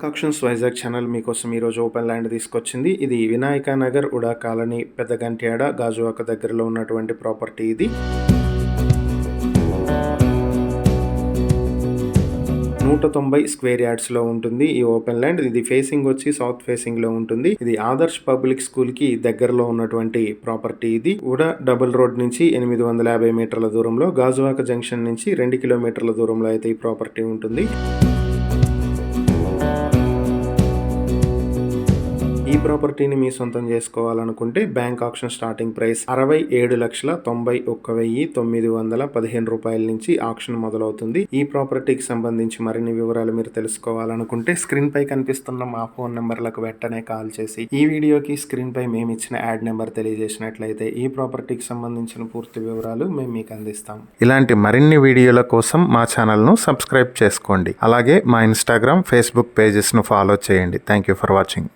Actions Vizag channel మీకోసం ఈరోజు open land తీసుకొచ్చింది. ఇది వినాయక నగర్ ఉడా కాలనీ పెద్దగంట్యాడ గాజువాక దగ్గరలో ఉన్నటువంటి ప్రాపర్టీ. ఇది 190 స్క్వేర్ యార్డ్స్ లో ఉంటుంది ఈ ఓపెన్ ల్యాండ్. ఇది ఫేసింగ్ వచ్చి సౌత్ ఫేసింగ్ లో ఉంటుంది. ఇది ఆదర్శ్ పబ్లిక్ స్కూల్ కి దగ్గరలో ఉన్నటువంటి ప్రాపర్టీ. ఇది ఉడా డబుల్ రోడ్ నుంచి 850 మీటర్ల దూరంలో, గాజువాక జంక్షన్ నుంచి 2 కిలోమీటర్ల దూరంలో అయితే ఈ ప్రాపర్టీ ఉంటుంది. ఈ ప్రాపర్టీని మీ సొంతం చేసుకోవాలనుకుంటే బ్యాంక్ ఆక్షన్ స్టార్టింగ్ ప్రైస్ 67,91,915 రూపాయల నుంచి ఆక్షన్ మొదలవుతుంది. ఈ ప్రాపర్టీకి సంబంధించి మరిన్ని వివరాలు మీరు తెలుసుకోవాలనుకుంటే స్క్రీన్ పై కనిపిస్తున్న మా ఫోన్ నెంబర్లకు వెంటనే కాల్ చేసి ఈ వీడియోకి స్క్రీన్ పై మేము ఇచ్చిన యాడ్ నెంబర్ తెలియజేసినట్లయితే ఈ ప్రాపర్టీకి సంబంధించిన పూర్తి వివరాలు మేము మీకు అందిస్తాం. ఇలాంటి మరిన్ని వీడియోల కోసం మా ఛానల్ ను సబ్స్క్రైబ్ చేసుకోండి. అలాగే మా ఇన్స్టాగ్రామ్, ఫేస్బుక్ పేజెస్ ను ఫాలో చేయండి. Thank you for watching.